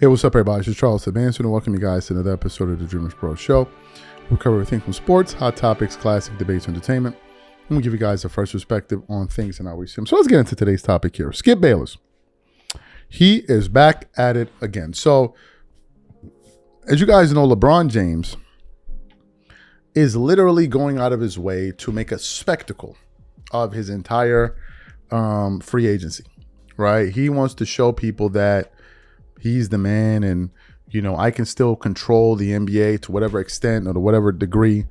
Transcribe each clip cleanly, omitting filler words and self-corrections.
Hey, what's up, everybody? It's Charles Advanced, and welcome you guys to another episode of the DREAMERSPRO show. We cover everything from sports, hot topics, classic debates, entertainment, and we give you guys a fresh perspective on things and how we see them. So let's get into today's topic here. Skip Bayless. He is back at it again. So, as you guys know, LeBron James is literally going out of his way to make a spectacle of his entire free agency, right? He wants to show people that he's the man, and I can still control the NBA to whatever extent or to whatever degree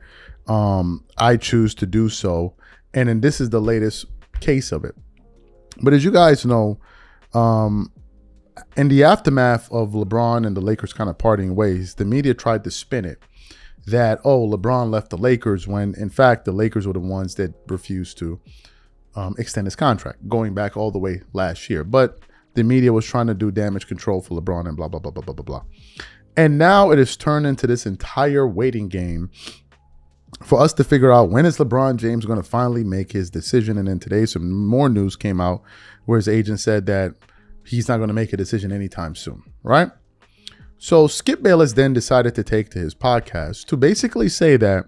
I choose to do so. And then this is the latest case of it. But as you guys know, in the aftermath of LeBron and the Lakers kind of parting ways, the media tried to spin it that, LeBron left the Lakers, when in fact the Lakers were the ones that refused to extend his contract, going back all the way last year. But the media was trying to do damage control for LeBron and blah, blah, blah, blah, blah, blah, blah. And now it has turned into this entire waiting game for us to figure out, when is LeBron James going to finally make his decision. And then today some more news came out where his agent said that he's not going to make a decision anytime soon, right? So Skip Bayless then decided to take to his podcast to basically say that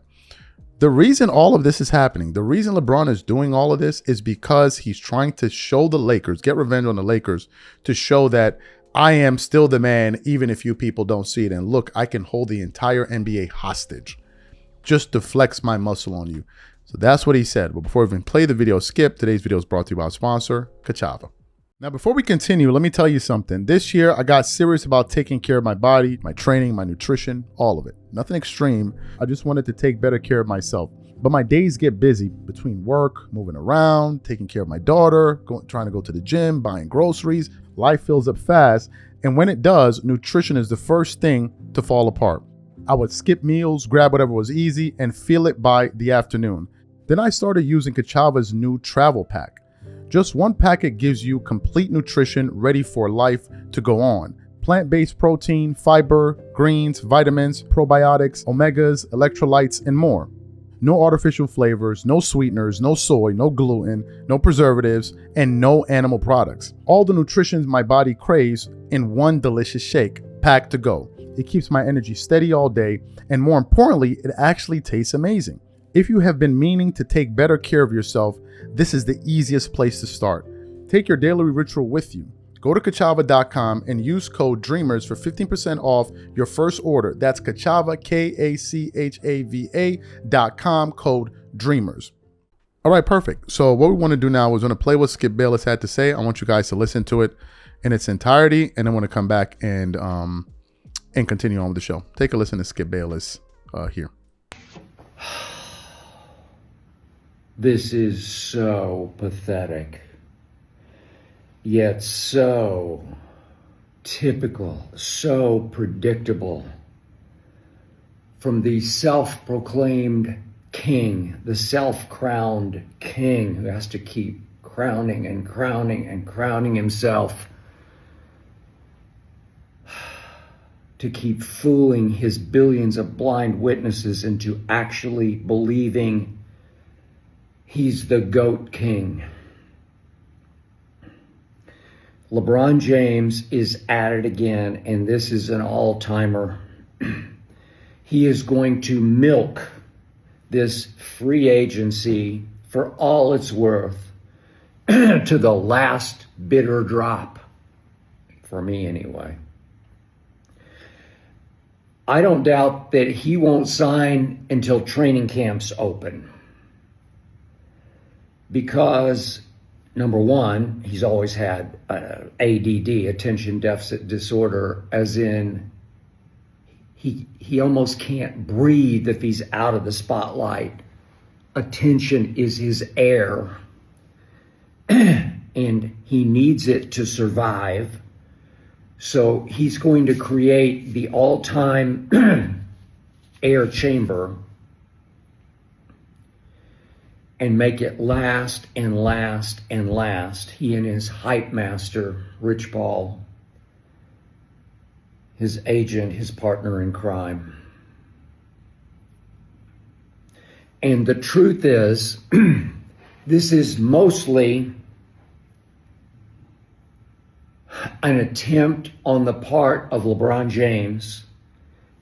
the reason all of this is happening, the reason LeBron is doing all of this, is because he's trying to show the Lakers, get revenge on the Lakers, to show that I am still the man, even if you people don't see it. And look, I can hold the entire NBA hostage just to flex my muscle on you. So that's what he said. But before we even play the video, Skip, today's video is brought to you by our sponsor, Kachava. Now, before we continue, let me tell you something. This year, I got serious about taking care of my body, my training, my nutrition, all of it. Nothing extreme. I just wanted to take better care of myself. But my days get busy between work, moving around, taking care of my daughter, trying to go to the gym, buying groceries. Life fills up fast. And when it does, nutrition is the first thing to fall apart. I would skip meals, grab whatever was easy, and feel it by the afternoon. Then I started using Kachava's new travel pack. Just one packet gives you complete nutrition ready for life to go on. Plant-based protein, fiber, greens, vitamins, probiotics, omegas, electrolytes, and more. No artificial flavors, no sweeteners, no soy, no gluten, no preservatives, and no animal products. All the nutrition my body craves in one delicious shake, packed to go. It keeps my energy steady all day, and more importantly, it actually tastes amazing. If you have been meaning to take better care of yourself, this is the easiest place to start. Take your daily ritual with you. Go to Kachava.com and use code DREAMERS for 15% off your first order. That's Kachava, Kachava.com, code DREAMERS. All right, perfect. So what we want to do now is going to play what Skip Bayless had to say. I want you guys to listen to it in its entirety, and then want to come back and continue on with the show. Take a listen to Skip Bayless here. This is so pathetic, yet so typical, so predictable from the self-proclaimed king, the self-crowned king who has to keep crowning and crowning and crowning himself to keep fooling his billions of blind witnesses into actually believing he's the GOAT king. LeBron James is at it again, and this is an all-timer. He is going to milk this free agency for all it's worth to the last bitter drop, for me anyway. I don't doubt that he won't sign until training camps open. Because, number one, he's always had ADD, attention deficit disorder, as in he almost can't breathe if he's out of the spotlight. Attention is his air, and he needs it to survive. So he's going to create the all-time air chamber and make it last and last and last. He and his hype master, Rich Paul, his agent, his partner in crime. And the truth is, this is mostly an attempt on the part of LeBron James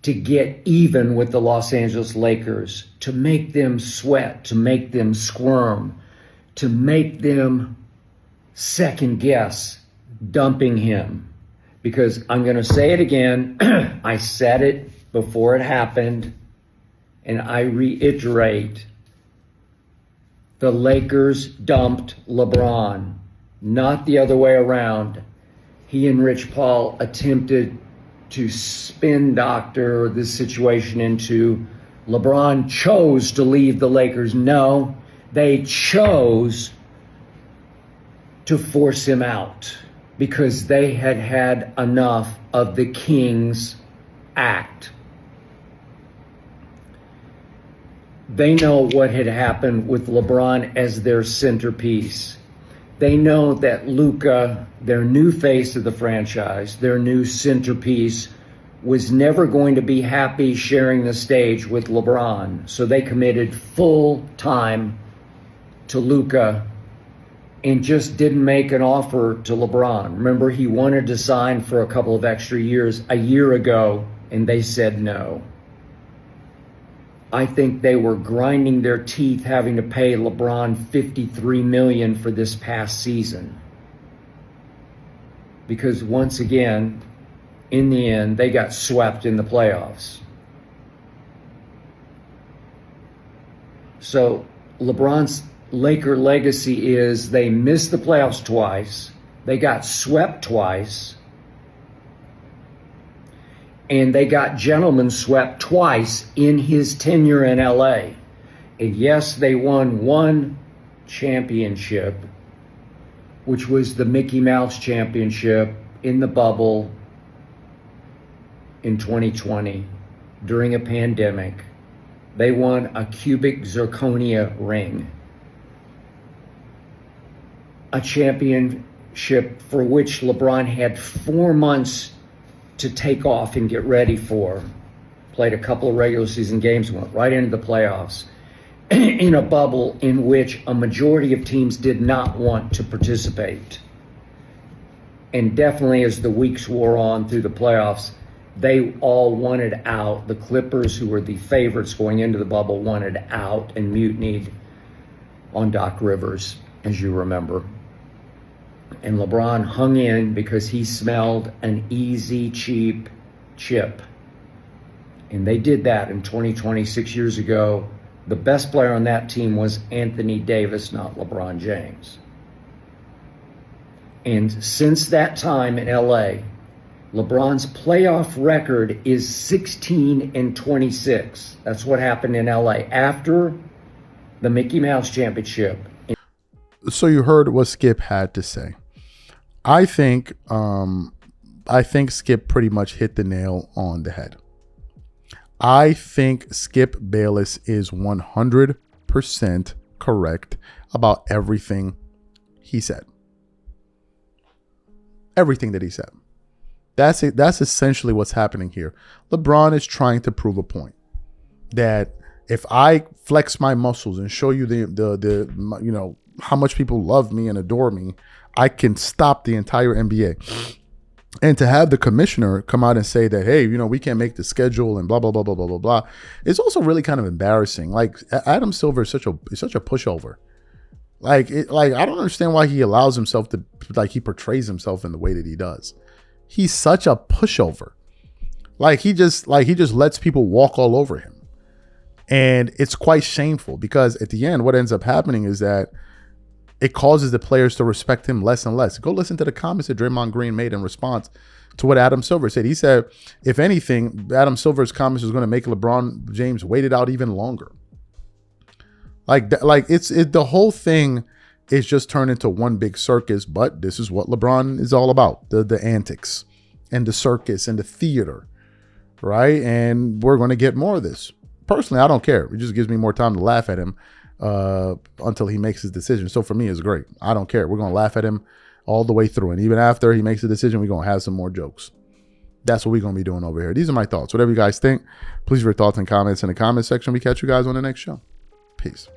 to get even with the Los Angeles Lakers, to make them sweat, to make them squirm, to make them second guess dumping him. Because I'm going to say it again, I said it before it happened, and I reiterate, the Lakers dumped LeBron, not the other way around. He and Rich Paul attempted to spin doctor this situation into LeBron chose to leave the Lakers. No, they chose to force him out because they had had enough of the King's act. They know what had happened with LeBron as their centerpiece. They know that Luka, their new face of the franchise, their new centerpiece, was never going to be happy sharing the stage with LeBron. So they committed full time to Luka and just didn't make an offer to LeBron. Remember, he wanted to sign for a couple of extra years a year ago, and they said no. I think they were grinding their teeth having to pay LeBron $53 million for this past season. Because once again, in the end, they got swept in the playoffs. So LeBron's Laker legacy is they missed the playoffs twice, they got swept twice, and they got gentlemen swept twice in his tenure in LA. And yes, they won one championship, which was the Mickey Mouse Championship in the bubble in 2020 during a pandemic. They won a cubic zirconia ring, a championship for which LeBron had 4 months to take off and get ready for. Played a couple of regular season games, went right into the playoffs in a bubble in which a majority of teams did not want to participate. And definitely as the weeks wore on through the playoffs, they all wanted out. The Clippers, who were the favorites going into the bubble, wanted out and mutinied on Doc Rivers, as you remember. And LeBron hung in because he smelled an easy, cheap chip. And they did that in 2020, 6 years ago. The best player on that team was Anthony Davis, not LeBron James. And since that time in LA, LeBron's playoff record is 16-26. That's what happened in LA after the Mickey Mouse Championship. So you heard what Skip had to say. I think Skip pretty much hit the nail on the head. I think Skip Bayless is 100% correct about everything he said. Everything that he said. That's it. That's essentially what's happening here. LeBron is trying to prove a point that if I flex my muscles and show you the you know how much people love me and adore me, I can stop the entire NBA. And to have the commissioner come out and say that, hey, you know, we can't make the schedule and blah blah blah blah blah blah blah, it's also really kind of embarrassing. Like Adam Silver is such a pushover. Like I don't understand why he allows himself to, like, he portrays himself in the way that he does. He's such a pushover. He just lets people walk all over him. And it's quite shameful because at the end, what ends up happening is that it causes the players to respect him less and less. Go listen to the comments that Draymond Green made in response to what Adam Silver said. He said, if anything, Adam Silver's comments is going to make LeBron James wait it out even longer. The whole thing is just turned into one big circus, but this is what LeBron is all about. The antics and the circus and the theater, right? And we're going to get more of this. Personally, I don't care. It just gives me more time to laugh at him until he makes his decision. So for me, it's great. I don't care. We're going to laugh at him all the way through. And even after he makes a decision, we're going to have some more jokes. That's what we're going to be doing over here. These are my thoughts. Whatever you guys think, please leave your thoughts and comments in the comment section. We catch you guys on the next show. Peace.